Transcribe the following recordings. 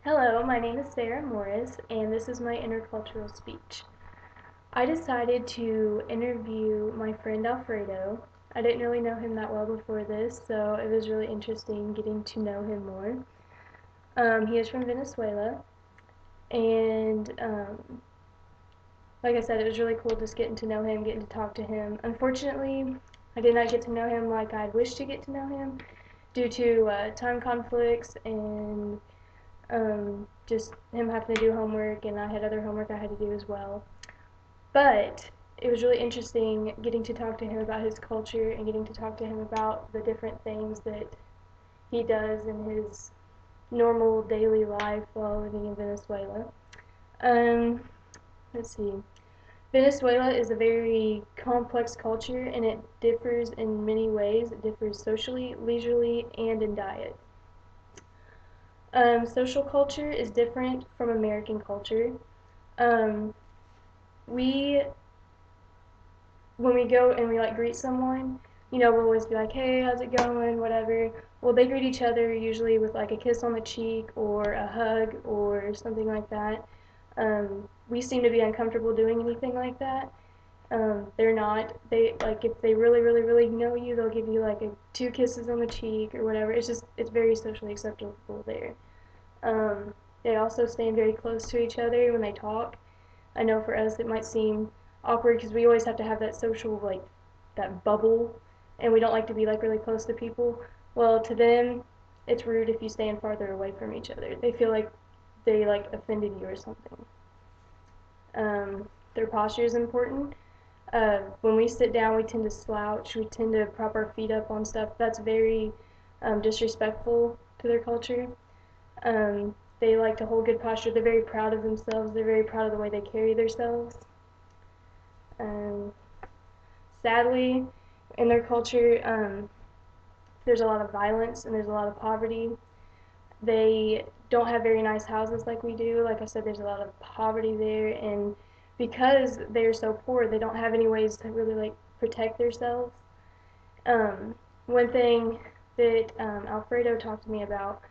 Hello, my name is Sarah Morris, and this is my intercultural speech. I decided to interview my friend Alfredo. I didn't really know him that well before this, so it was really interesting getting to know him more. He is from Venezuela, and like I said, it was really cool just getting to know him, getting to talk to him. Unfortunately, I did not get to know him like I'd wished to get to know him due to time conflicts and just him having to do homework, and I had other homework I had to do as well. But it was really interesting getting to talk to him about his culture and getting to talk to him about the different things that he does in his normal daily life while living in Venezuela. Um, let's see. Venezuela is a very complex culture and it differs in many ways. It differs socially, leisurely, and in diet. Social culture is different from American culture. Um, we when we go and we like greet someone, we'll always be like, "Hey, how's it going?" Whatever. Well, they greet each other usually with like a kiss on the cheek or a hug or something like that. We seem to be uncomfortable doing anything like that. They're not. They like if they really, really, really know you, they'll give you like two kisses on the cheek or whatever. It's very socially acceptable there. They also stand very close to each other when they talk. I know for us it might seem awkward because we always have to have that social like that bubble, and we don't like to be like really close to people. Well, to them, it's rude if you stand farther away from each other. They feel like they like offended you or something. Their posture is important. When we sit down, we tend to slouch. We tend to prop our feet up on stuff. That's very disrespectful to their culture. They like to hold good posture. They're very proud of themselves. They're very proud of the way they carry themselves. Um, Sadly, in their culture, there's a lot of violence and there's a lot of poverty. They don't have very nice houses like we do. Like I said, there's a lot of poverty there, and because they're so poor, they don't have any ways to really like protect themselves. Um, One thing that Alfredo talked to me about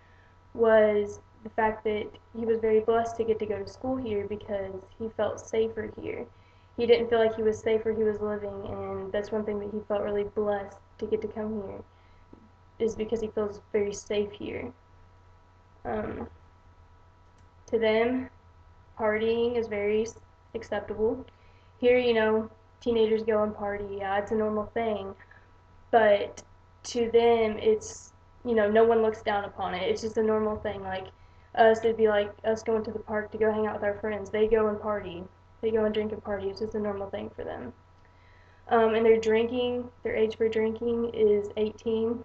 was the fact that he was very blessed to get to go to school here because he felt safer here. He didn't feel like he was safe where he was living, and that's one thing that he felt really blessed to get to come here, is because he feels very safe here. Um, to them, partying is very acceptable. Here, teenagers go and party. Yeah, it's a normal thing. But to them, no one looks down upon it. It's just a normal thing. Like us, it'd be like us going to the park to go hang out with our friends. They go and party. They go and drink and party. It's just a normal thing for them. And their age for drinking is 18.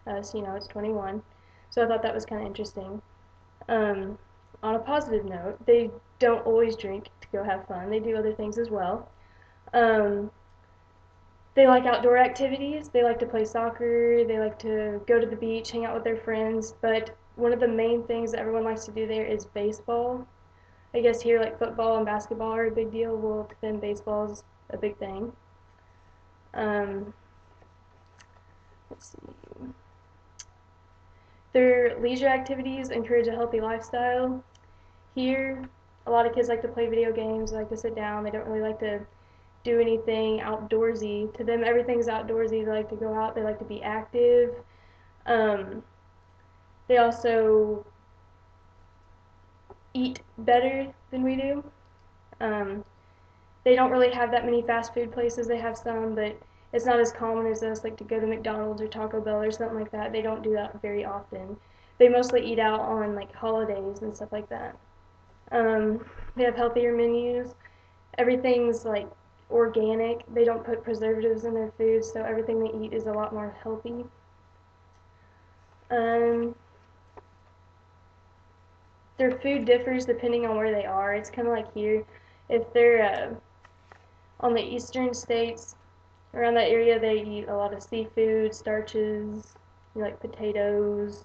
So, it's 21. So I thought that was kind of interesting. Um, on a positive note, they don't always drink to go have fun. They do other things as well. Um, they like outdoor activities. They like to play soccer. They like to go to the beach, hang out with their friends. But one of the main things that everyone likes to do there is baseball. I guess here, like football and basketball are a big deal. Well, to them, baseball is a big thing. Um, let's see. Their leisure activities encourage a healthy lifestyle. Here, a lot of kids like to play video games, they like to sit down, they don't really like to do anything outdoorsy. To them, everything's outdoorsy. They like to go out, they like to be active. Um, they also eat better than we do. Um, they don't really have that many fast food places. They have some, but it's not as common as us, like to go to McDonald's or Taco Bell or something like that. They don't do that very often. They mostly eat out on like holidays and stuff like that. They have healthier menus. Everything's like organic. They don't put preservatives in their food, so everything they eat is a lot more healthy. Um, their food differs depending on where they are. It's kind of like here. If they're on the eastern states, around that area, they eat a lot of seafood, starches, like potatoes,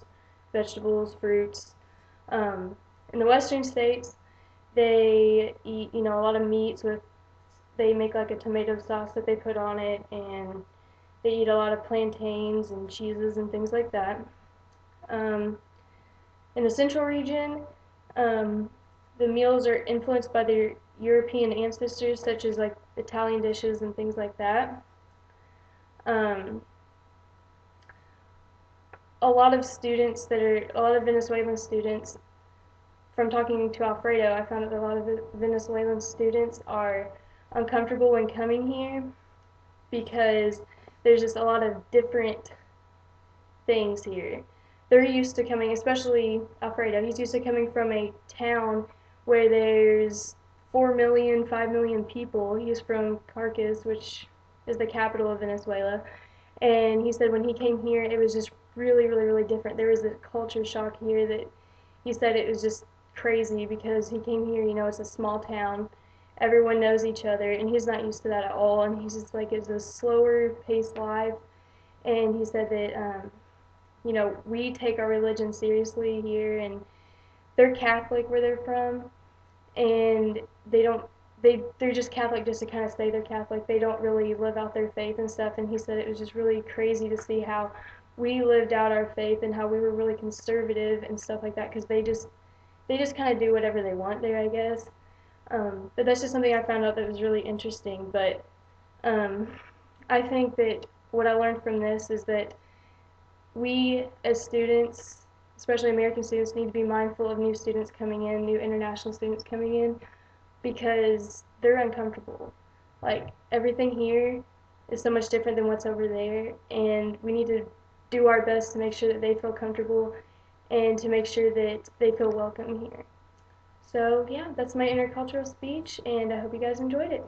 vegetables, fruits. In the western states, they eat, a lot of meats with, they make like a tomato sauce that they put on it, and they eat a lot of plantains and cheeses and things like that. Um, in the central region, Um, the meals are influenced by their European ancestors, such as like Italian dishes and things like that. Um, a lot of Venezuelan students, from talking to Alfredo, I found out that a lot of Venezuelan students are uncomfortable when coming here because there's just a lot of different things here. They're used to coming, especially Alfredo, he's used to coming from a town where there's 4 million, 5 million people. He's from Caracas, which is the capital of Venezuela. And he said when he came here, it was just really, really, really different. There was a culture shock here that he said it was just crazy because he came here, it's a small town. Everyone knows each other, and he's not used to that at all. And he's just like, it's a slower paced life. And he said that we take our religion seriously here, and they're Catholic where they're from, and they don't they're just Catholic just to kind of say they're Catholic. They don't really live out their faith and stuff. And he said it was just really crazy to see how we lived out our faith and how we were really conservative and stuff like that because they just kind of do whatever they want there, I guess. But that's just something I found out that was really interesting. But um, I think that what I learned from this is that we as students, especially American students, need to be mindful of new students coming in, new international students coming in, because they're uncomfortable. Like everything here is so much different than what's over there, and we need to do our best to make sure that they feel comfortable and to make sure that they feel welcome here. So, yeah, that's my intercultural speech, and I hope you guys enjoyed it.